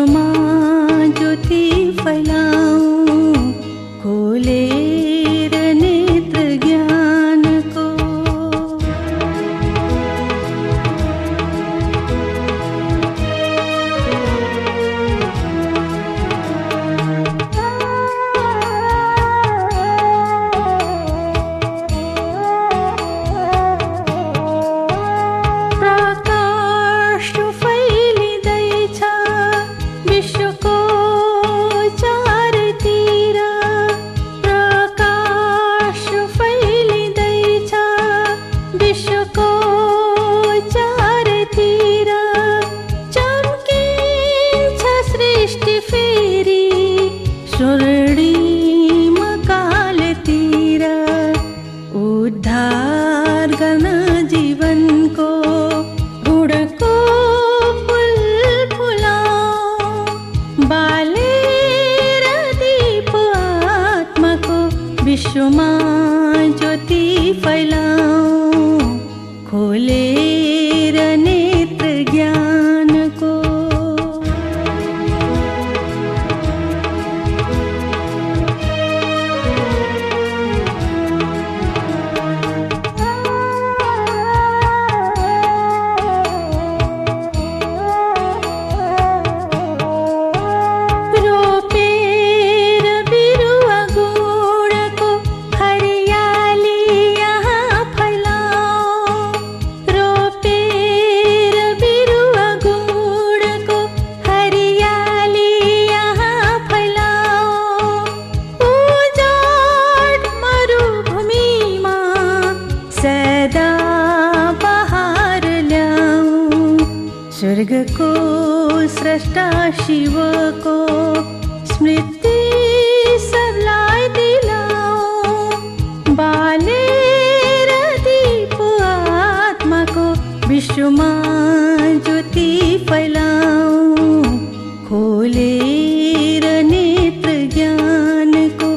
विश्वमा ज्योति फैलाऊं, खोलेर नेत्र ज्ञानको। प्रकाश फैलिँदैछ विश्वको चारतिर, प्रकाश फैलिँदैछ विश्वको चारतिर। चम्किन्छ सृष्टि फेरि स्वर्णिम कालतिर, उद्धार गर्न जीवनको गुणको फुल फुलाऊं, बालेर दीप आत्माको विश्वमा ज्योति फैलाऊं, खोलेर नेत्र ज्ञानको। रोपेर बिरुवा गुणको हरियाली यहाँ फैलाऊं, रोपेर बिरुवा गुणको हरियाली यहाँ फैलाऊं। उजाड मरुभूमिमा सदा बहार ल्याऊं, स्वर्गको स्रष्टा शिवको स्मृति सबलाई दिलाऊं, बालेर दीप आत्माको विश्वमा ज्योति फैलाऊं, खोलेर नेत्र ज्ञानको।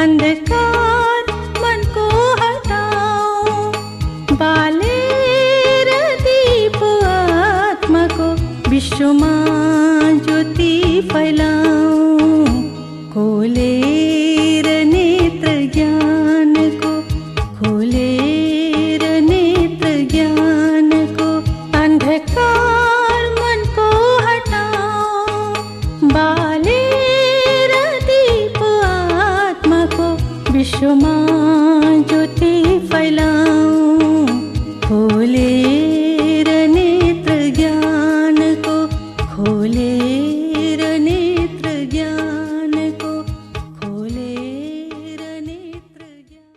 अन्धकार मनको हटाऊं, बालेर दीप आत्माको विश्वमा ज्योति फैलाऊं, खोलेर नेत्र ज्ञानको, खोलेर नेत्र ज्ञानको। अन्धकार मनको हटाऊं, बालेर दीप आत्माको विश्वमा ज्योति फैलाऊं, खोलेर नेत्र ज्ञानको, खोलेर नेत्र ज्ञानको, खोलेर नेत्र ज्ञान।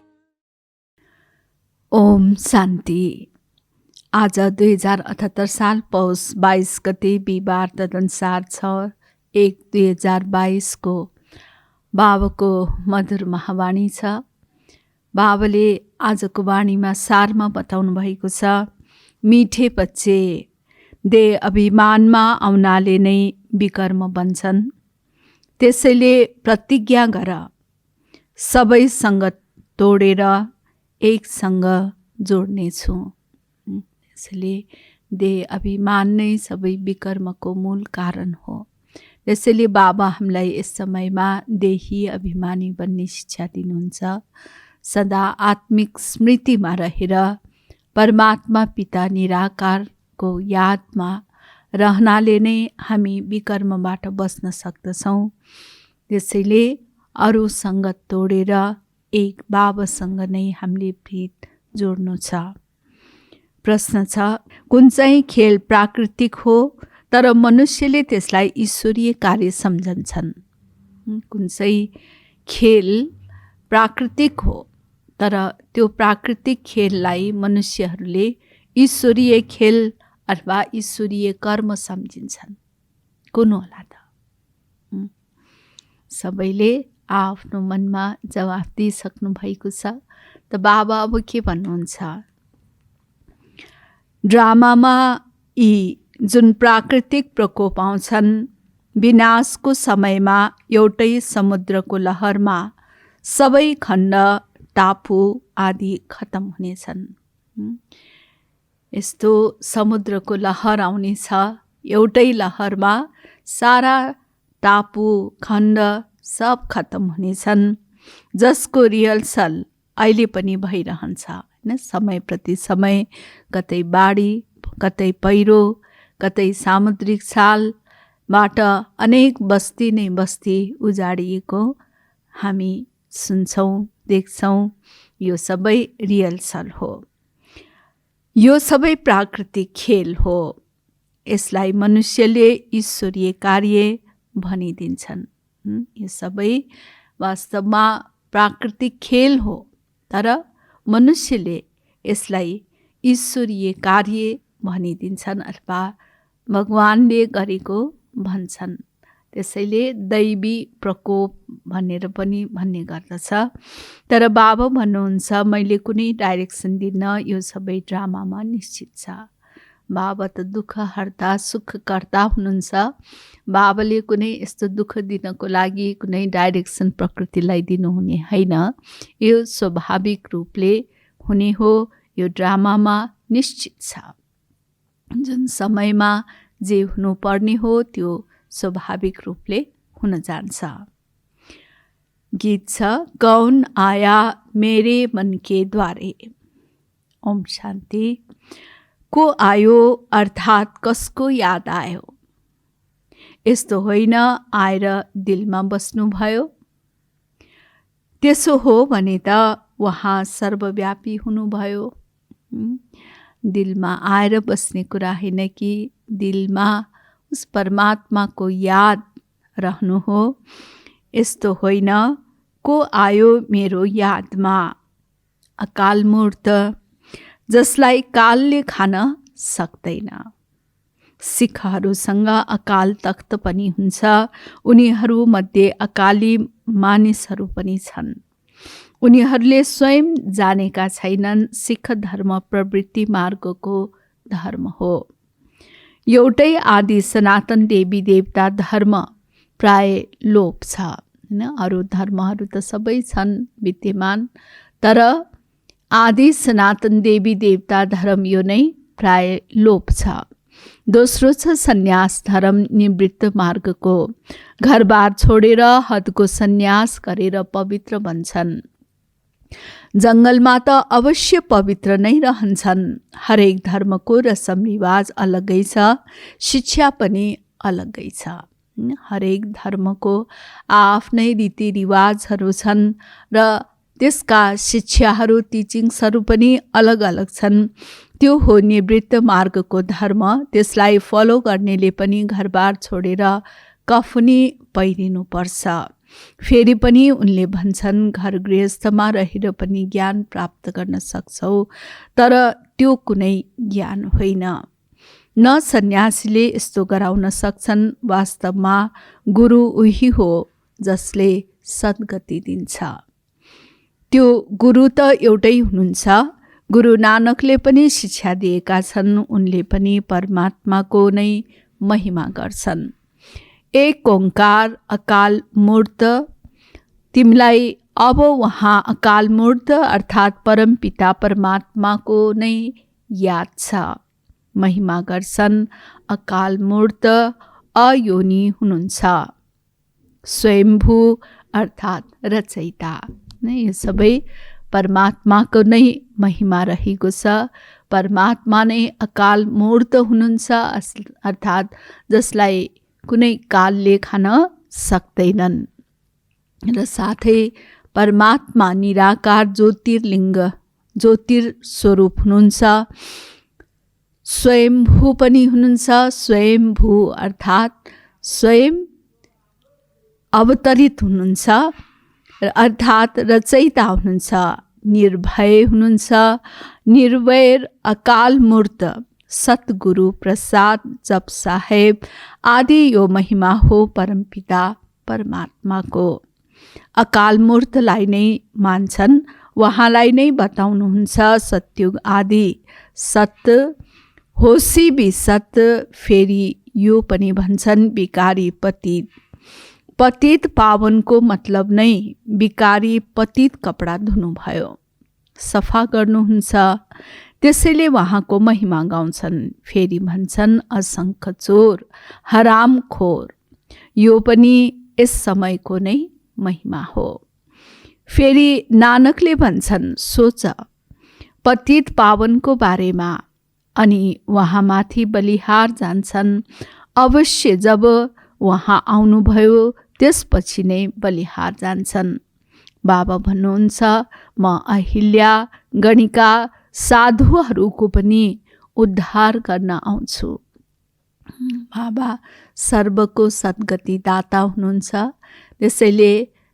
ओम शान्ति। आज 2078 साल पौष 22 गते बिहिबार तदनुसार 6/1/2022 को बाबाको मधुर महावाणी छ। बाबाले आजको वाणीमा सारमा बताउनु भएको छ, मिठे बच्चे देह अभिमानमा आउनाले नै विकर्म बन्छन्, त्यसैले प्रतिज्ञा गर, सबै सङ्गत तोडेर एकसँग जोड्नेछु। त्यसैले देह अभिमान नै सबै विकर्मको मूल कारण हो। त्यसैले बाबा हामीलाई यस समयमा देही अभिमानी बन्ने शिक्षा दिनुहुन्छ। सदा आत्मिक स्मृतिमा रहेर परमात्मा पिता निराकारको यादमा रहनाले नै हामी विकर्मबाट बच्न सक्दछौँ। त्यसैले अरू सङ्गत तोडेर एक बाबासँग नै हामीले प्रीत जोड्नु छ। प्रश्न छ, कुन चाहिँ खेल प्राकृतिक हो तर मनुष्यले त्यसलाई ईश्वरीय कार्य सम्झन्छन्? कुन चाहिँ खेल प्राकृतिक हो तर त्यो प्राकृतिक खेललाई मनुष्यहरूले ईश्वरीय खेल अथवा ईश्वरीय कर्म सम्झिन्छन्? कुन होला त? सबैले आफ्नो मनमा जवाफ दिइसक्नु भएको छ। त बाबा अब के भन्नुहुन्छ? ड्रामामा यी जुन प्राकृतिक प्रकोप आउँछन्, विनाशको समयमा एउटै समुद्रको लहरमा सबै खण्ड, टापु आदि खतम हुनेछन्। यस्तो समुद्रको लहर आउनेछ, एउटै लहरमा सारा टापु खण्ड सब खत्तम हुनेछन्, जसको रिहर्सल अहिले पनि भइरहन्छ होइन। समय प्रति समय कतै बाढी, कतै पहिरो, कतै सामुद्रिक छालबाट अनेक बस्ती नै बस्ती उजाडिएको हामी सुन्छौँ, देख्छौँ। यो सबै रिहर्सल हो, यो सबै प्राकृतिक खेल हो। यसलाई मनुष्यले ईश्वरीय कार्य भनिदिन्छन्। यो सबै वास्तवमा प्राकृतिक खेल हो, तर मनुष्यले यसलाई ईश्वरीय कार्य भनिदिन्छन् अथवा भगवानले गरेको भन्छन्। त्यसैले दैवी प्रकोप भनेर पनि भन्ने गर्दछ। तर बाबा भन्नुहुन्छ, मैले कुनै डाइरेक्सन दिन, यो सबै ड्रामामा निश्चित छ। बाबा त दुःख हर्ता सुखकर्ता हुनुहुन्छ। बाबाले कुनै यस्तो दुःख दिनको लागि कुनै डाइरेक्सन प्रकृतिलाई दिनुहुने होइन। यो स्वाभाविक रूपले हुने हो। यो ड्रामामा निश्चित छ। जुन समयमा जे हुनुपर्ने हो त्यो स्वाभाविक रूपले हुन जान्छ। गीत छ, कौन आया मेरे मन के द्वारे। ओम शान्ति। को आयो अर्थात् कसको याद आयो। यस्तो होइन आएर दिलमा बस्नुभयो। त्यसो हो भने त उहाँ सर्वव्यापी हुनुभयो। दिलमा आएर बस्ने कुरा होइन कि दिलमा उस परमात्माको याद रहनु हो। यस्तो होइन को आयो मेरो यादमा। अकाल मूर्त, जसलाई कालले खान सक्दैन। सिखहरूसँग अकाल तख्त पनि हुन्छ। उनीहरूमध्ये अकाली मानिसहरू पनि छन्। उनीहरूले स्वयं जानेका छैनन् सिख धर्म प्रवृत्ति मार्गको धर्म हो। एउटै आदि सनातन देवी देवता धर्म प्राय लोप छ होइन। अरू धर्महरू त सबै छन् विद्यमान, तर आदि सनातन देवी देवता धर्म यो नै प्राय लोप छ। दोस्रो छ सन्यास धर्म, निवृत्त मार्गको। घरबार छोडेर हदको सन्यास गरेर पवित्र बन्छन्। जङ्गलमा त अवश्य पवित्र नै रहन्छन्। हरेक धर्मको रसम रिवाज अलग्गै छ, शिक्षा पनि अलग्गै छ। हरेक धर्मको आफ्नै रीतिरिवाजहरू छन् र त्यसका शिक्षाहरू टिचिङ्सहरू पनि अलग अलग छन्। त्यो हो निवृत्त मार्गको धर्म। त्यसलाई फलो गर्नेले पनि घरबार छोडेर कफनी पहिरिनुपर्छ। फेरि पनि उनले भन्छन् घर गृहस्थमा रहेर पनि ज्ञान प्राप्त गर्न सक्छौ, तर त्यो कुनै ज्ञान होइन। न सन्यासीले यस्तो गराउन सक्छन्। वास्तवमा गुरु उही हो जसले सद्गति दिन्छ। त्यो गुरु त एउटै हुनुहुन्छ। गुरु नानकले पनि शिक्षा दिएका छन्। उनले पनि परमात्माको नै महिमा गर्छन्। एक ओंकार अकाल मूर्त। तिमीलाई अब वहाँ अकाल मूर्त अर्थात् परमपिता परमात्माको नै याद छ। महिमा गर्छन्। अकाल मूर्त अयोनी हुनुहुन्छ। स्वयम्भू अर्थात् रचयिता। यो सबै परमात्माको नै महिमा रहेको छ। परमात्मा नै अकाल मूर्त हुनुहुन्छ, अर्थात् जसलाई कुनै कालले खान सक्दैनन्। र साथै परमात्मा निराकार ज्योतिर्लिङ्ग ज्योतिर्स्वरूप हुनुहुन्छ। स्वयम्भू पनि हुनुहुन्छ। स्वयम्भू अर्थात् स्वयं अवतरित हुनुहुन्छ, अर्थात् रचयिता हुनुहुन्छ। निर्भय हुनुहुन्छ। निर्वैर अकाल मूर्त सतगुरु प्रसाद जप साहेब आदि यो महिमा हो परमपिता परमात्माको। अकाल मूर्तलाई नै मान्छन्। उहाँलाई नै बताउनुहुन्छ सत्युग आदि सत होसी बि सत। फेरि यो पनि भन्छन् विकारी पतित। पतित पावनको मतलब नै विकारी पतित कपडा धुनुभयो, सफा गर्नुहुन्छ। त्यसैले उहाँको महिमा गाउँछन्। फेरि भन्छन् असङ्ख्य चोर हरामखोर यो पनि यस समयको नै महिमा हो। फेरि नानकले भन्छन्, सोच पतित पावनको बारेमा, अनि उहाँमाथि बलिहार जान्छन्। अवश्य जब उहाँ आउनुभयो त्यसपछि नै बलिहार जान्छन्। बाबा भन्नुहुन्छ, म अहिल्या गणिका साधुहरूको पनि उद्धार गर्न आउँछु। बाबा सर्वको सद्गति दाता हुनुहुन्छ। त्यसैले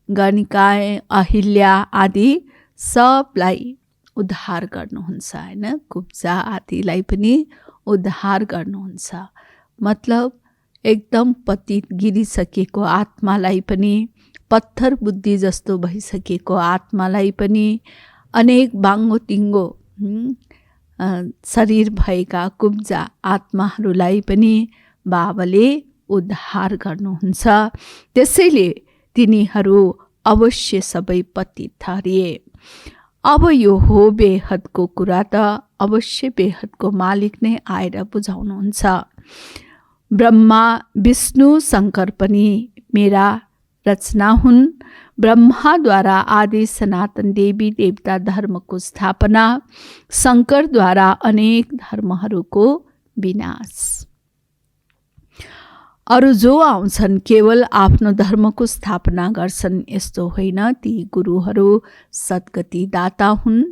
गणिका, अहिल्या आदि सबलाई उद्धार गर्नुहुन्छ हैन। कुब्जा आदिलाई पनि उद्धार गर्नुहुन्छ। मतलब एकदम पतित गिरिसकेको आत्मालाई पनि, पत्थर बुद्धि जस्तो भइसकेको आत्मालाई पनि, अनेक बाङ्गो टिङ्गो शरीर भएका कुब्जा आत्माहरूलाई पनि बाबाले उद्धार गर्नुहुन्छ। त्यसैले तिनीहरू अवश्य सबै पतित ठहरिए। अब यो हो बेहदको कुरा त अवश्य बेहदको मालिक नै आएर बुझाउनुहुन्छ। ब्रह्मा विष्णु शङ्कर पनि मेरा रचना हुन्। ब्रह्माद्वारा आदि सनातन देवी देवता धर्मको स्थापना, शङ्करद्वारा अनेक धर्महरूको विनाश। अरू जो आउँछन् केवल आफ्नो धर्मको स्थापना गर्छन् यस्तो होइन। ती गुरुहरू सद्गति दाता हुन्।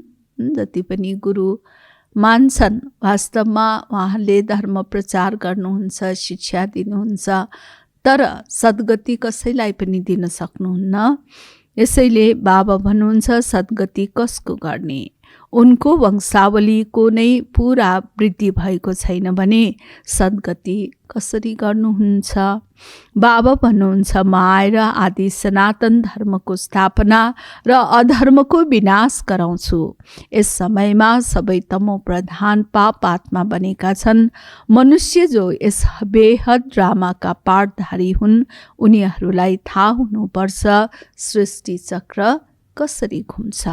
जति पनि गुरु मान्छन् वास्तवमा उहाँले धर्म प्रचार गर्नुहुन्छ, शिक्षा दिनुहुन्छ, तर सद्गति कसैलाई पनि दिन सक्नुहुन्न। यसैले बाबा भन्नुहुन्छ, सद्गति कसको गर्ने? उनको वंशावलीको नै पुरा वृद्धि भएको छैन भने सद्गति कसरी गर्नुहुन्छ? बाबा भन्नुहुन्छ, म आएर आदि सनातन धर्मको स्थापना र अधर्मको विनाश गराउँछु। यस समयमा सबै तमो प्रधान पाप आत्मा बनेका छन्। मनुष्य जो यस बेहद ड्रामाका पाठधारी हुन्, उनीहरूलाई थाहा हुनुपर्छ सृष्टि चक्र कसरी घुम्छ।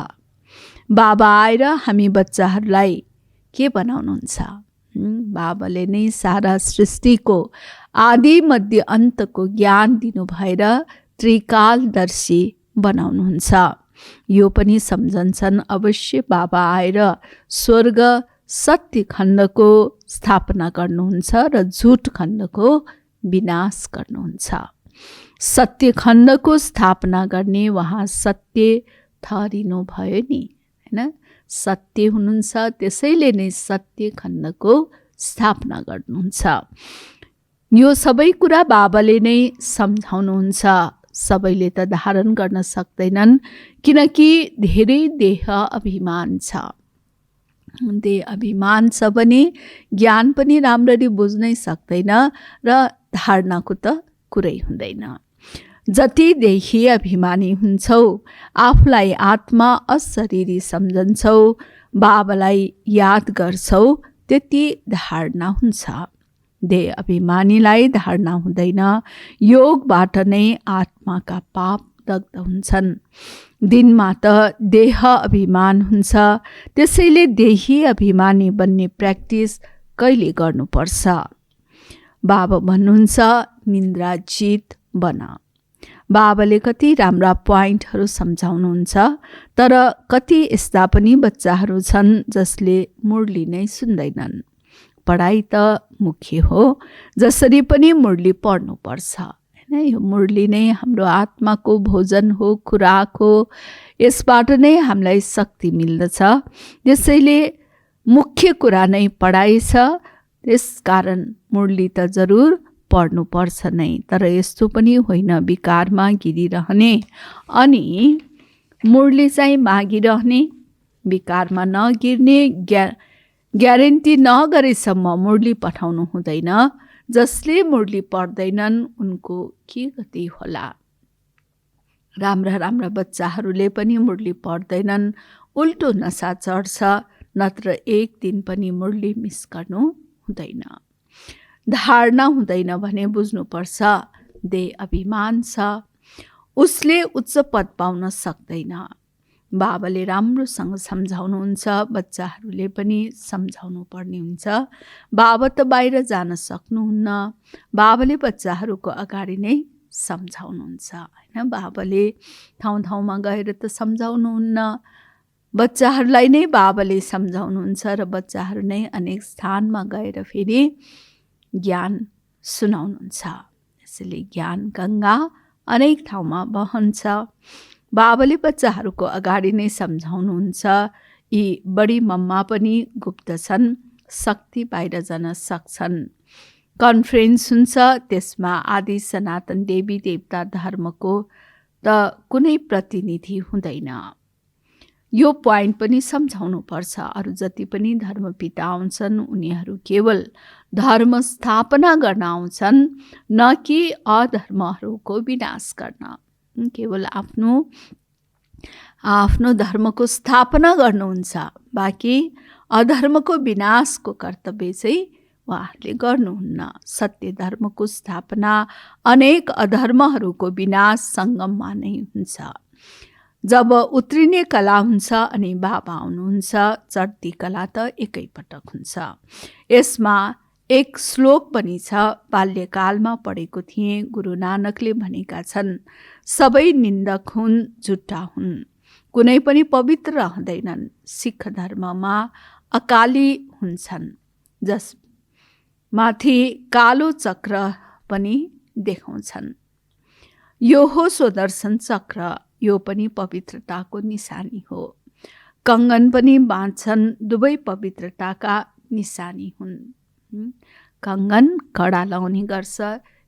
बाबा आएर हामी बच्चाहरूलाई के बनाउनुहुन्छ? बाबाले नै सारा सृष्टिको आदि मध्य अन्तको ज्ञान दिनु भएर त्रिकालदर्शी बनाउनुहुन्छ। यो पनि सम्झन्छन् अवश्य बाबा आएर स्वर्ग सत्य खण्डको स्थापना गर्नुहुन्छ र झुट खण्डको विनाश गर्नुहुन्छ। सत्य खण्डको स्थापना गर्ने उहाँ सत्य ठहरिनु भयो नि, हैन? सत्य हुनुहुन्छ, त्यसैले नै सत्य खण्डको स्थापना गर्नुहुन्छ। यो सबै कुरा बाबाले नै सम्झाउनुहुन्छ। सबैले त धारण गर्न सक्दैनन्, किनकि धेरै देह अभिमान छ। देह अभिमान छ भने ज्ञान पनि राम्ररी बुझ्नै सक्दैन र धारणाको त कुरै हुँदैन। जति देही अभिमानी हुन्छौ, आफूलाई आत्मा अशरीरी सम्झन्छौ, बाबालाई याद गर्छौ, त्यति धारणा हुन्छ। देह अभिमानीलाई धारणा हुँदैन। योगबाट नै आत्माका पाप दग्ध हुन्छन्। दिनमा त देह अभिमान हुन्छ। त्यसैले देही अभिमानी बन्ने प्र्याक्टिस कहिले गर्नुपर्छ? बाबा भन्नुहुन्छ, निन्द्राजित बन। बाबाले कति राम्रा पोइन्टहरू सम्झाउनुहुन्छ, तर कति यस्ता पनि बच्चाहरू छन् जसले मुरली नै सुन्दैनन्। पढाइ त मुख्य हो, जसरी पनि मुरली पढ्नुपर्छ, हैन? यो मुरली नै हाम्रो आत्माको भोजन हो, खुराक हो। यसबाट नै हामीलाई शक्ति मिल्दछ। त्यसैले मुख्य कुरा नै पढाइ छ। त्यसकारण मुरली त जरुर पढ्नुपर्छ नै, तर यस्तो पनि होइन विकारमा गिरिरहने अनि मुरली चाहिँ मागिरहने। विकारमा नगिर्ने ग्यारेन्टी नगरेसम्म मुरली पठाउनु हुँदैन। जसले मुरली पढ्दैनन् उनको के गति होला? राम्रा राम्रा बच्चाहरूले पनि मुरली पढ्दैनन्, उल्टो नसा चढ्छ। नत्र एक दिन पनि मुरली मिस गर्नु हुँदैन। धारणा हुँदैन भने बुझ्नुपर्छ देह अभिमान छ, उसले उच्च पद पाउन सक्दैन। बाबाले राम्रोसँग सम्झाउनुहुन्छ, बच्चाहरूले पनि सम्झाउनु पर्ने हुन्छ। बाबा त बाहिर जान सक्नुहुन्न। बाबाले बच्चाहरूको अगाडि नै सम्झाउनुहुन्छ होइन। बाबाले ठाउँ ठाउँमा गएर त सम्झाउनुहुन्न, बच्चाहरूलाई नै बाबाले सम्झाउनुहुन्छ र बच्चाहरू नै अनेक स्थानमा गएर फेरि ज्ञान सुनाउनुहुन्छ। यसैले ज्ञान गङ्गा अनेक ठाउँमा बहन्छ। बाबाले बच्चाहरूको अगाडि नै सम्झाउनुहुन्छ, यी बढी मम्मा पनि गुप्त छन्, शक्ति बाहिर जान सक्छन्। कन्फरेन्स हुन्छ, त्यसमा आदि सनातन देवी देवता धर्मको त कुनै प्रतिनिधि हुँदैन। यो पोइन्ट पनि सम्झाउनुपर्छ। अरू जति पनि धर्मपिता आउँछन् उनीहरू केवल धर्म स्थापना गर्न आउँछन्, न कि अधर्महरूको विनाश गर्न। केवल आफ्नो धर्मको स्थापना गर्नुहुन्छ, बाँकी अधर्मको विनाशको कर्तव्य चाहिँ उहाँहरूले गर्नुहुन्न। सत्य धर्मको स्थापना अनेक अधर्महरूको विनाश सङ्गममा नै हुन्छ। जब उत्रिने कला हुन्छ अनि बाबा आउनुहुन्छ, चढ्ती कला त एकैपटक हुन्छ। यसमा एक श्लोक पनि छ, बाल्यकालमा पढेको थिएँ। गुरु नानकले भनेका छन्, सबै निन्दक हुन्, झुट्टा हुन्, कुनै पनि पवित्र रहँदैनन्। सिख धर्ममा अकाली हुन्छन्, जसमाथि कालो चक्र पनि देखाउँछन्। यो हो सुदर्शन चक्र, यो पनि पवित्रताको निशानी हो। कङ्गन पनि बाँध्छन्, दुवै पवित्रताका निशानी हुन्। कङ्गन कडा लाउने गर्छ,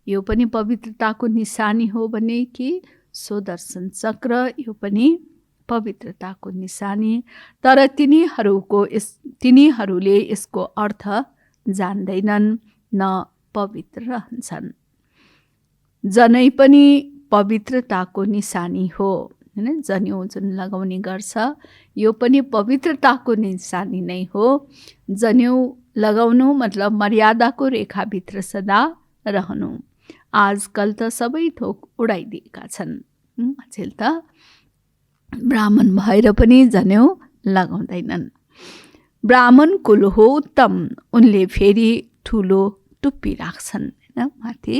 यो पनि पवित्रताको निशानी हो भने कि सुदर्शन चक्र यो पनि पवित्रताको निशानी। तर तिनीहरूले यसको अर्थ जान्दैनन्, न पवित्र रहन्छन्। जनै पनि पवित्रताको निशानी हो हैन। जनेऊ जुन लगाउने गर्छ यो पनि पवित्रताको निशानी नै हो। जनेऊ लगाउनु मतलब मर्यादाको रेखाभित्र सदा रहनु। आजकल त सबै थोक उडाइदिएका छन्। अचेल त ब्राह्मण भएर पनि जनेऊ लगाउँदैनन्। ब्राह्मण कुल हो उत्तम, उनले फेरि ठुलो टुप्पी राख्छन् हैन, माथि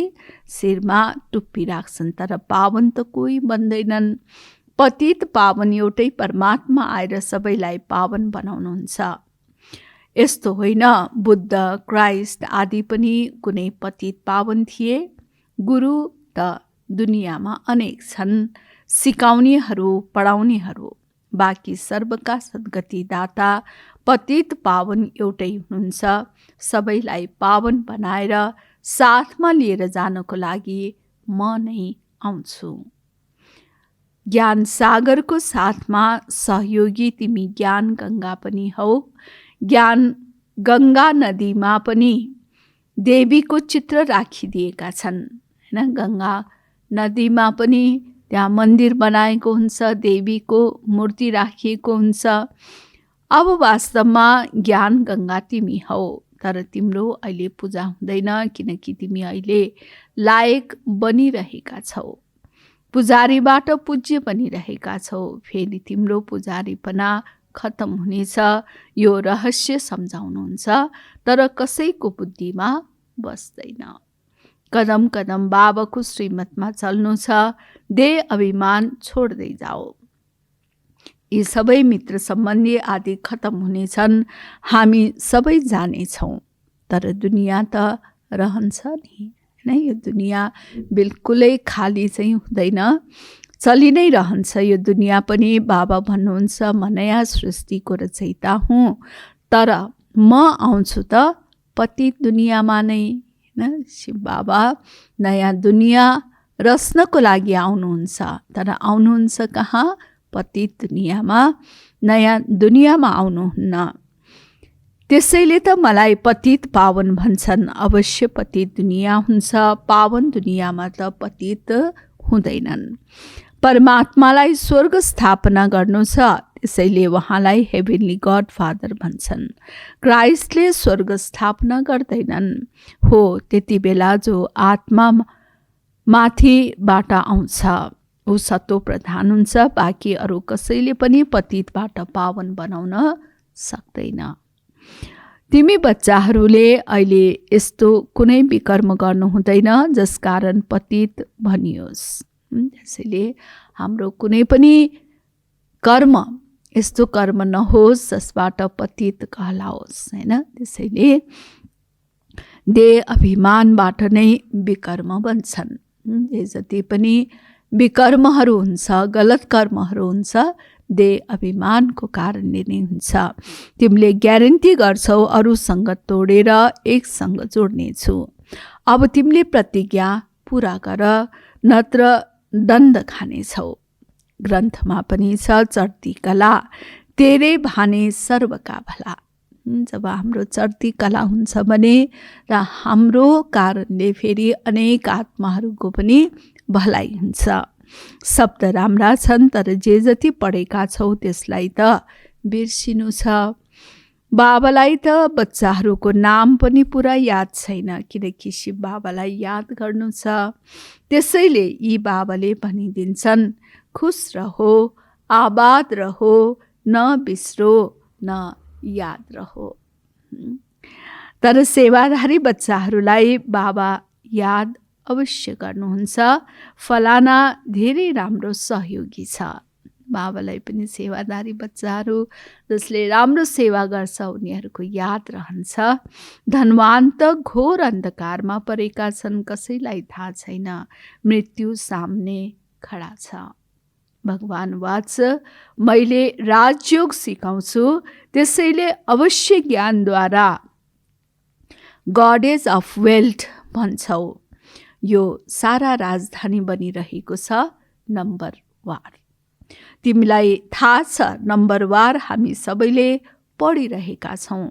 शिरमा टुप्पी राख्छन्। तर पावन त कोही बन्दैनन्। पतित पावन एउटै परमात्मा आएर सबैलाई पावन बनाउनुहुन्छ। यस्तो होइन, बुद्ध, क्राइस्ट आदि पनि कुनै पतित पावन थिए। गुरु त दुनियाँमा अनेक छन्, सिकाउनेहरू, पढाउनेहरू। बाँकी सर्वका सद्गति दाता पतित पावन एउटै हुनुहुन्छ। सबैलाई पावन बनाएर साथमा लिएर जानको लागि म नै आउँछु। ज्ञान सागरको साथमा सहयोगी तिमी ज्ञान गङ्गा पनि हौ। ज्ञान गङ्गा नदीमा पनि देवीको चित्र राखिदिएका छन् हैन। गङ्गा नदीमा पनि त्यहाँ मन्दिर बनाएको हुन्छ, देवीको मूर्ति राखिएको हुन्छ। अब वास्तवमा ज्ञान गङ्गा तिमी हौ, तर तिम्रो अहिले पूजा हुँदैन, किनकि तिमी अहिले लायक बनिरहेका छौ, पुजारीबाट पूज्य बनिरहेका छौ। फेरि तिम्रो पुजारीपना खत्तम हुनेछ, यो रहस्य सम्झाउनुहुन्छ। तर कसैको बुद्धिमा बस्दैन। कदम कदम बाबाको श्रीमतमा चल्नु छ। देह अभिमान छोड्दै जाओ। यी सबै मित्र सम्बन्धी आदि खत्तम हुनेछन्, हामी सबै जानेछौँ। तर दुनियाँ त रहन्छ नि हैन। यो दुनियाँ बिल्कुलै खाली चाहिँ हुँदैन, चलि नै रहन्छ। यो दुनियाँ पनि बाबा भन्नुहुन्छ, म नयाँ सृष्टिको रचयिता हुँ, तर म आउँछु त पतित दुनियाँमा नै हैन। शिव बाबा नयाँ दुनियाँ रच्नको लागि आउनुहुन्छ, तर आउनुहुन्छ कहाँ? पतित दुनियाँमा, नयाँ दुनियाँमा आउनुहुन्न। त्यसैले त मलाई पतित पावन भन्छन्। अवश्य पतित दुनियाँ हुन्छ, पावन दुनियाँमा त पतित हुँदैनन्। परमात्मालाई स्वर्ग स्थापना गर्नु छ, त्यसैले उहाँलाई हेभेनली गड फादर भन्छन्। क्राइस्टले स्वर्ग स्थापना गर्दैनन्। हो, त्यति बेला जो आत्मा माथिबाट आउँछ ऊ सत्व प्रधान हुन्छ। बाँकी अरू कसैले पनि पतितबाट पावन बनाउन सक्दैन। तिमी बच्चाहरूले अहिले यस्तो कुनै विकर्म गर्नु हुँदैन जसकारण पतित भनियोस्। त्यसैले हाम्रो कुनै पनि कर्म यस्तो कर्म नहोस् जसबाट पतित कहलाओस् हैन। त्यसैले देह अभिमानबाट नै विकर्म बन्छन्। जे जति पनि विकर्महरू हुन्छ, गलत कर्महरू हुन्छ, देह अभिमानको कारणले नै हुन्छ। तिमीले ग्यारेन्टी गर्छौ अरूसँग तोडेर एकसँग जोड्नेछु। अब तिमीले प्रतिज्ञा पुरा गर, नत्र दण्ड खानेछौ। ग्रन्थमा पनि छ, चढ्ती कला तेरे भाने सर्वका भला। जब हाम्रो चढ्ती कला हुन्छ भने र हाम्रो कारणले फेरि अनेक आत्माहरूको पनि भलाइ हुन्छ। शब्द राम्रा छन्, तर जे जति पढेका छौ त्यसलाई त बिर्सिनु छ। बाबालाई त बच्चाहरूको नाम पनि पुरा याद छैन, किनकि शिव बाबालाई याद गर्नु छ। त्यसैले यी बाबाले भनिदिन्छन्, खुश रहो, आबाद रहो, न बिस्रो न याद रहो। तर सेवाधारी बच्चाहरूलाई बाबा याद अवश्य गर्नुहुन्छ। फलाना धेरै राम्रो सहयोगी छ। बाबालाई पनि सेवादारी बच्चाहरू जसले राम्रो सेवा गर्छ उनीहरूको याद रहन्छ। धनवान त घोर अन्धकारमा परेका छन्, कसैलाई थाहा छैन मृत्यु सामने खडा छ। भगवान वाच, मैले राजयोग सिकाउँछु, त्यसैले अवश्य ज्ञानद्वारा गडेज अफ वेल्थ भन्छौ। यो सारा राजधानी बनिरहेको छ नम्बरवार। तिमीलाई थाहा छ नम्बरवार हामी सबैले पढिरहेका छौँ।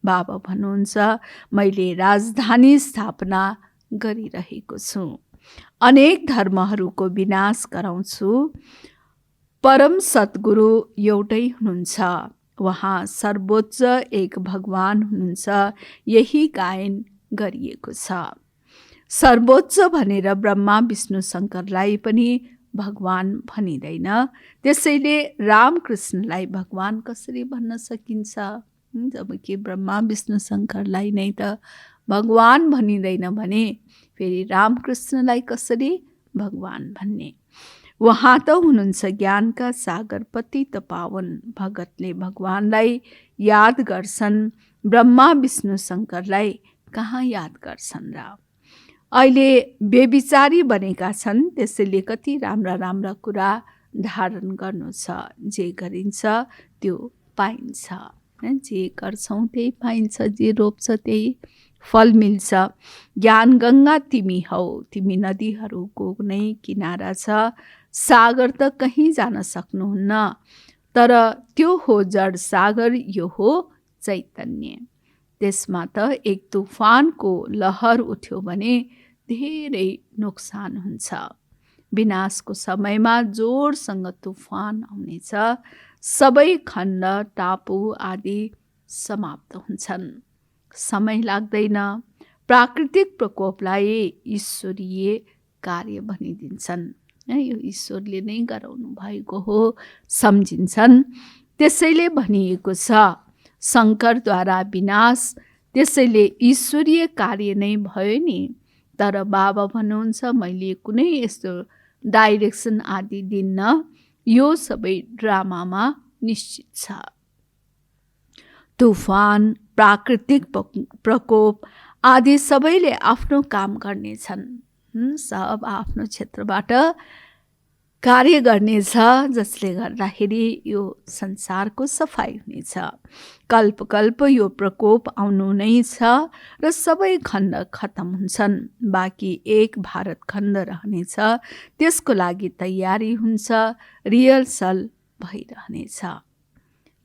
बाबा भन्नुहुन्छ, मैले राजधानी स्थापना गरिरहेको छु, अनेक धर्महरूको विनाश गराउँछु। परम सद्गुरु एउटै हुनुहुन्छ, उहाँ सर्वोच्च एक भगवान हुनुहुन्छ। यही गायन गरिएको छ। सर्वोच्च भनेर ब्रह्मा विष्णु शङ्करलाई पनि भगवान भनिँदैन। त्यसैले रामकृष्णलाई भगवान कसरी भन्न सकिन्छ, जबकि ब्रह्मा विष्णु शङ्करलाई नै त भगवान भनिँदैन भने फेरि रामकृष्णलाई कसरी भगवान भन्ने। उहाँ त हुनुहुन्छ ज्ञानका सागर पतित पावन। भगतले भगवानलाई याद गर्छन्, ब्रह्मा विष्णु शङ्करलाई कहाँ याद गर्छन् र। अहिले बेविचारी बनेका छन्, त्यसैले कति राम्रा राम्रा कुरा धारण गर्नु छ। जे गरिन्छ त्यो पाइन्छ, जे गर्छौँ त्यही पाइन्छ, जे रोप्छ त्यही फल मिल्छ। ज्ञान गङ्गा तिमी हौ, तिमी नदीहरूको नै किनारा छ। सागर त कहीँ जान सक्नुहुन्न, तर त्यो हो जड सागर, यो हो चैतन्य। त्यसमा त एक तुफानको लहर उठ्यो भने धेरै नोक्सान हुन्छ। विनाशको समयमा जोडसँग तुफान आउनेछ। सबै खण्ड टापु आदि समाप्त हुन्छन्। समय लाग्दैन। प्राकृतिक प्रकोपलाई ईश्वरीय कार्य भनिदिन्छन्। यो ईश्वरले नै गराउनु भएको हो सम्झिन्छन्। त्यसैले भनिएको छ शङ्करद्वारा विनाश, त्यसैले ईश्वरीय कार्य नै भयो नि। तर बाबा भन्नुहुन्छ, मैले कुनै यस्तो डाइरेक्सन आदि दिन्न, यो सबै ड्रामामा निश्चित छ। तुफान, प्राकृतिक प्रकोप आदि सबैले आफ्नो काम गर्नेछन्। सब आफ्नो क्षेत्रबाट कार्य गर्नेछ, जसले गर्दाखेरि यो संसारको सफाइ हुनेछ। कल्प कल्प यो प्रकोप आउनु नै छ र सबै खण्ड खतम हुन्छन्। बाँकी एक भारत खण्ड रहनेछ। त्यसको लागि तयारी हुन्छ, रिहर्सल भइरहनेछ।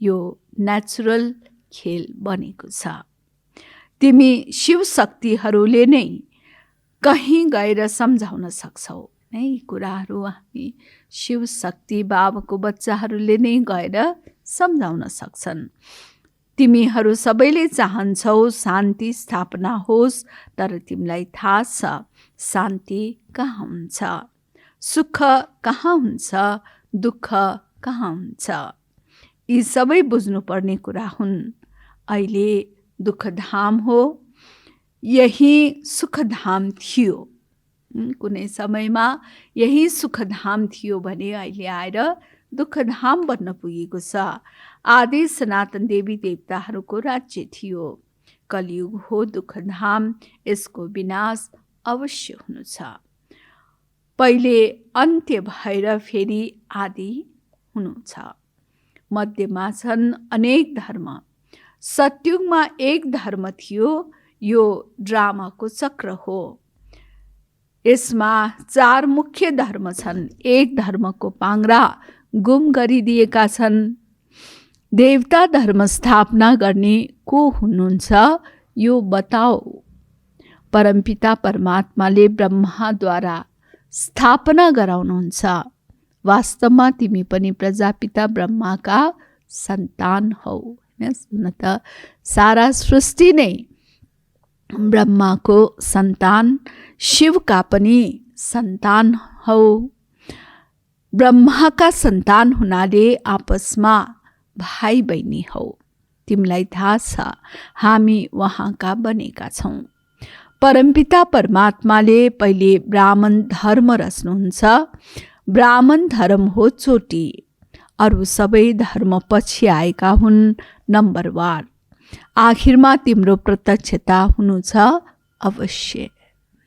यो नेचुरल खेल बनेको छ। तिमी शिव शक्तिहरूले नै कहीँ गएर सम्झाउन सक्छौ। यी कुराहरू हामी शिव शक्ति बाबाको बच्चाहरूले नै गएर सम्झाउन सक्छन्। तिमीहरू सबैले चाहन्छौ शान्ति स्थापना होस्, तर तिमीलाई थाहा छ शान्ति कहाँ हुन्छ, सुख कहाँ हुन्छ, दुःख कहाँ हुन्छ। यी सबै बुझ्नुपर्ने कुरा हुन्। अहिले दुःखधाम हो, यही सुखधाम थियो। कुनै समयमा यही सुखधाम थियो भने अहिले आएर दुःखधाम बन्न पुगेको छ। आदि सनातन देवी देवताहरूको राज्य थियो। कलियुग हो दुःखधाम, यसको विनाश अवश्य हुनु छ। पहिले अन्त्य भएर फेरि आदि हुनु छ। मध्यमा छन् अनेक धर्म। सत्युगमा एक धर्म थियो, यो ड्रामाको चक्र हो। यसमा 4 मुख्य धर्म छन्। एक धर्मको पाङ्ग्रा गुम गरिदिएका छन्। देवता धर्म स्थापना गर्ने को हुनुहुन्छ यो बताओ। परमपिता परमात्माले ब्रह्माद्वारा स्थापना गराउनुहुन्छ। वास्तवमा तिमी पनि प्रजापिता ब्रह्माका सन्तान हौ। हुन त सारा सृष्टि नै ब्रह्माको सन्तान, शिवका पनि सन्तान हौ। ब्रह्माका सन्तान हुनाले आपसमा भाइ बहिनी हौ। तिमीलाई थाहा छ हामी उहाँका बनेका छौँ। परमपिता परमात्माले पहिले ब्राह्मण धर्म रच्नुहुन्छ। ब्राह्मण धर्म हो चोटी, अरू सबै धर्म पछि आएका हुन् नम्बरवार। आखिरमा तिम्रो प्रत्यक्षता हुनु छ अवश्य।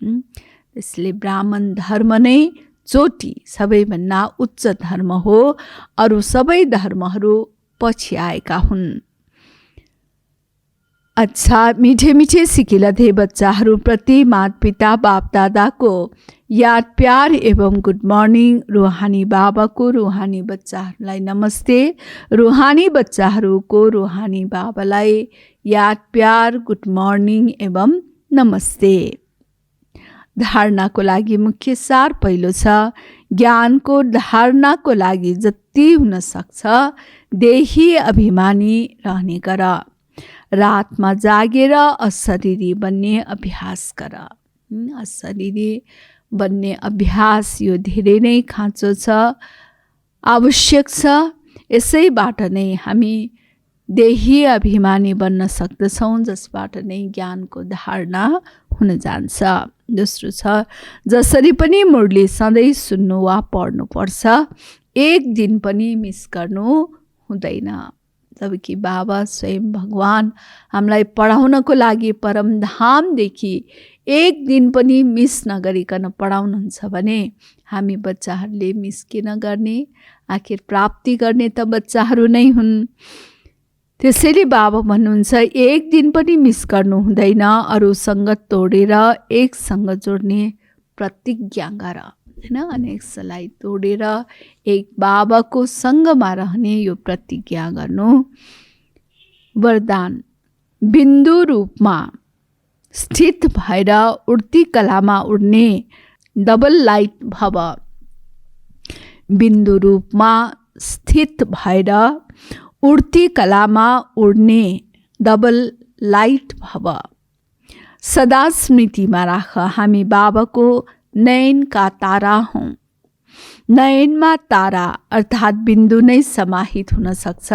त्यसले ब्राह्मण धर्म नै चोटी, सबैभन्दा उच्च धर्म हो। अरू सबै धर्महरू पछि आएका हुन्। अच्छा, मिठे मिठे सिकिलथे बच्चाहरू प्रति माता पिता बाप दादाको याद प्यार एवं गुड मर्निङ। रुहानी बाबाको रुहानी बच्चाहरूलाई नमस्ते। रुहानी बच्चाहरूको रुहानी बाबालाई याद प्यार गुड मर्निङ एवं नमस्ते। धारणाको लागि मुख्य सार पहिलो छ, ज्ञानको धारणाको लागि जति हुन सक्छ देही अभिमानी रहने गर। रातमा जागेर अशरीरी बन्ने अभ्यास गर। अशरीरी बन्ने अभ्यास यो धेरै नै खाँचो छ, आवश्यक छ। यसैबाट नै हामी देही अभिमानी बन्न सक्दछौँ, जसबाट नै ज्ञानको धारणा हुन जान्छ। दोस्रो छ, जसरी पनि मुरली सधैँ सुन्नु वा पढ्नुपर्छ, एक दिन पनि मिस गर्नु हुँदैन। जबकि बाबा स्वयं भगवान हामीलाई पढाउनको लागि परमधामदेखि एक दिन पनि मिस नगरिकन पढाउनुहुन्छ भने हामी बच्चाहरूले मिस किन गर्ने? आखिर प्राप्ति गर्ने त बच्चाहरू नै हुन्। त्यसैले बाबा भन्नुहुन्छ एक दिन पनि मिस गर्नु हुँदैन। अरू सङ्गत तोडेर एक सङ्गत जोड्ने प्रतिज्ञा गर। हैन, अनेक सलाई तोडेर एक बाबाको सँगमा रहने यो प्रतिज्ञा गर्नु। वरदान, बिन्दु रूपमा स्थित भएर उड्ती कलामा उड्ने डबल लाइट भव। बिन्दु रूपमा स्थित भएर उड्ती कलामा उड्ने डबल लाइट भव। सदा स्मृतिमा राख, हामी बाबाको नयनका तारा हौँ। नयनमा तारा अर्थात् बिन्दु नै समाहित हुन सक्छ।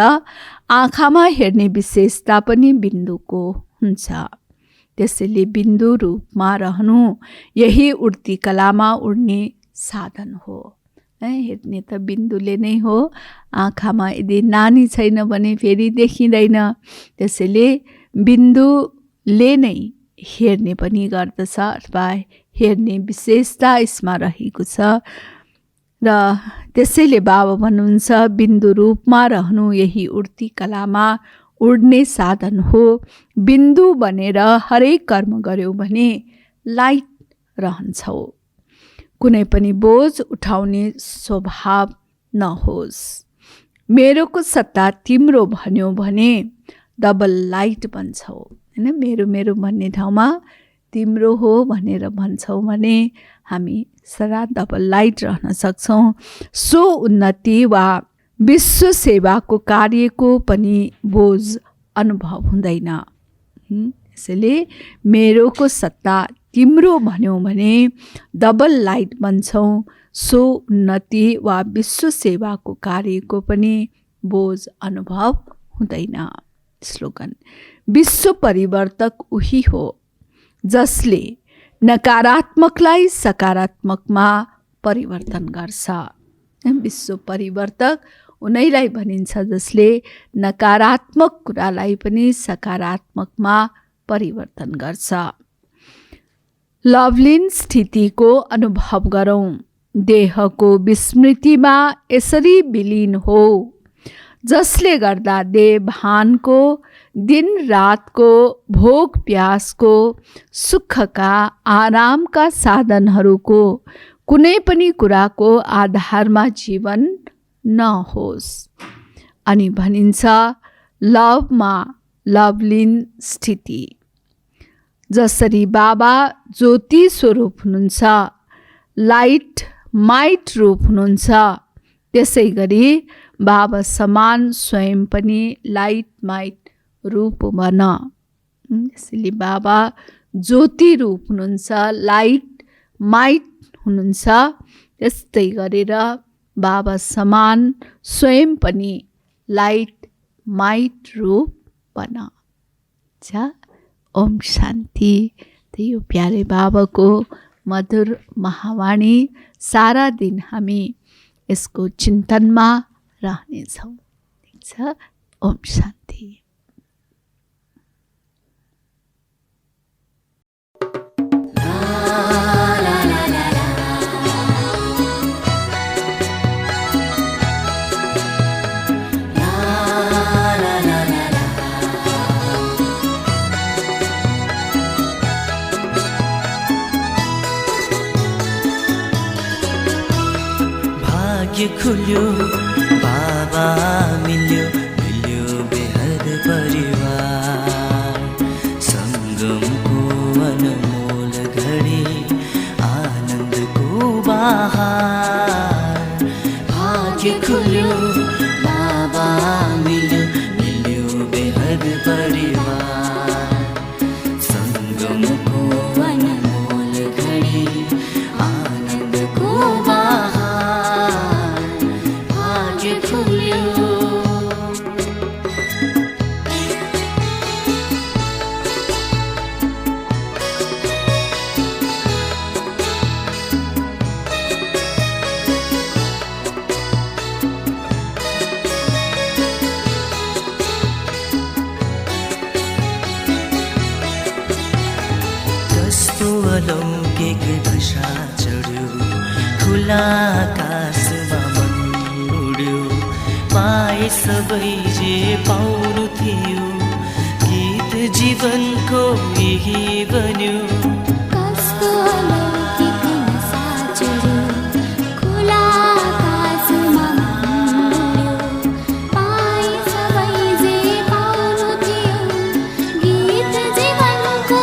आँखामा हेर्ने विशेषता पनि बिन्दुको हुन्छ। त्यसैले बिन्दु रूपमा रहनु यही उड्ती कलामा उड्ने साधन हो। हेर्ने त बिन्दुले नै हो। आँखामा यदि नानी छैन भने फेरि देखिँदैन। त्यसैले बिन्दुले नै हेर्ने पनि गर्दछ, अथवा हेर्ने विशेषता यसमा रहेको छ। र त्यसैले बाबा भन्नुहुन्छ बिन्दु रूपमा रहनु यही उड्ती कलामा उड्ने साधन हो। बिन्दु बनेर हरेक कर्म गर्यौ भने लाइट रहन्छौ। कुनै पनि बोझ उठाउने स्वभाव नहोस्। मेरोको सत्ता तिम्रो भन्यो भने डबल लाइट बन्छौ। हैन, मेरो मेरो भन्ने ठाउँमा तिम्रो हो भनेर भन्छौ भने हामी सदा डबल लाइट रहन सक्छौँ। सो उन्नति वा विश्व सेवाको कार्यको पनि बोझ अनुभव हुँदैन। त्यसैले मेरोको सत्ता तिम्रो भन्यौ भने डबल लाइट बन्छौँ। सो उन्नति वा विश्व सेवाको कार्यको पनि बोझ अनुभव हुँदैन। स्लोगन, विश्व परिवर्तक उही हो जसले नकारात्मकलाई सकारात्मकमा परिवर्तन गर्छ। विश्व परिवर्तक उनैलाई भनिन्छ जसले नकारात्मक कुरालाई पनि सकारात्मकमा परिवर्तन गर्छ। लवलीन स्थितिको अनुभव गरौँ। देहको विस्मृतिमा यसरी विलीन हो जसले गर्दा देह भानको दिन रातको भोग प्यासको सुखका आरामका साधनहरूको कुनै पनि कुराको आधारमा जीवन नहोस्। अनि भनिन्छ लवमा लवलीन स्थिति। जसरी बाबा ज्योति स्वरूप हुनुहुन्छ, लाइट माइट रूप हुनुहुन्छ, त्यसै गरी बाबा समान स्वयं पनि लाइट माइट रूप बन। यसैले बाबा ज्योति रूप हुनुहुन्छ, लाइट माइट हुनुहुन्छ, त्यस्तै गरेर बाबा समान स्वयं पनि लाइट माइट रूप बन। ओम शान्ति। त यो प्यारे बाबाको मधुर महावाणी सारा दिन हामी यसको चिन्तनमा रहनेछौँ। ठिक छ। ओम शान्ति। खुल्यो बाबा मिल्यो बेहद परिवार, सङ्गमको अनमोल घडी आनन्दको बहार। भाग्य खुल्यो बाबा मिल्यो बेहद परिवार, सङ्गमको अनमोल घडी आनन्दको बहार। अलौकिक भाषा चढ्यो, खुला आकाशमा मन उड्यो, पाए सबै जे पाउनु थियो, गीत जीवनको यही बन्यो। कस्तो अलौकिक भाषा चढ्यो, खुला आकाशमा मन उड्यो, पाए सबै जे पाउनु थियो, गीत जीवनको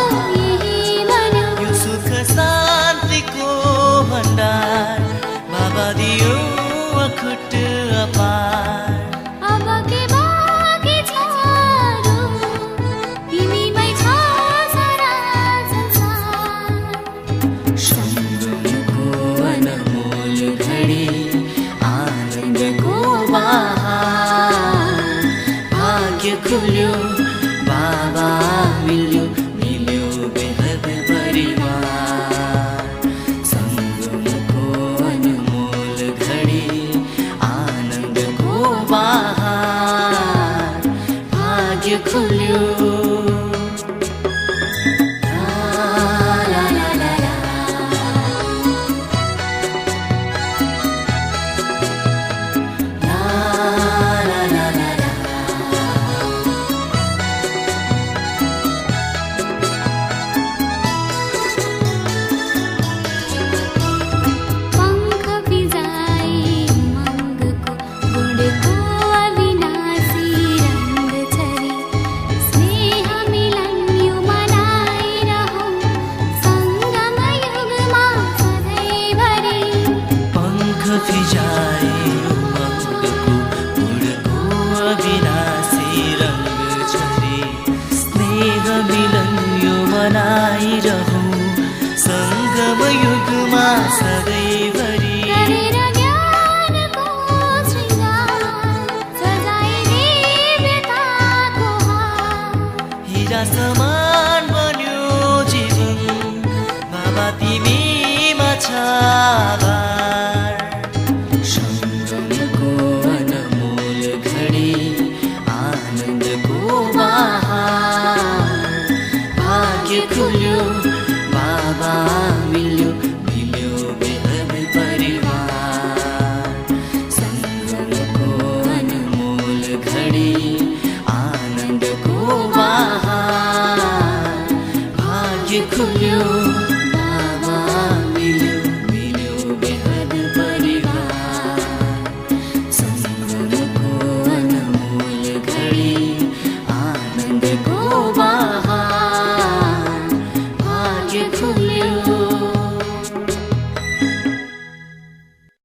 शान्तिको भण्डार बाबा दियो अखुट अपार। अब के बाँकी छ र तिमीमै छ सारा संसार। सङ्गमको अनमोल घडी आनन्दको बहार। भाग्य खुल्यो बाबा मिल्यो बेहद परिवार, सङ्गमको अनमोल घडी आनन्दको बहार। भाग्य खुल्यो बाबा मिल्यो मिल्यो बेहद परिवार सँगसँगको अनमोल घडी आनन्दको बहार भाग्य खुल्यो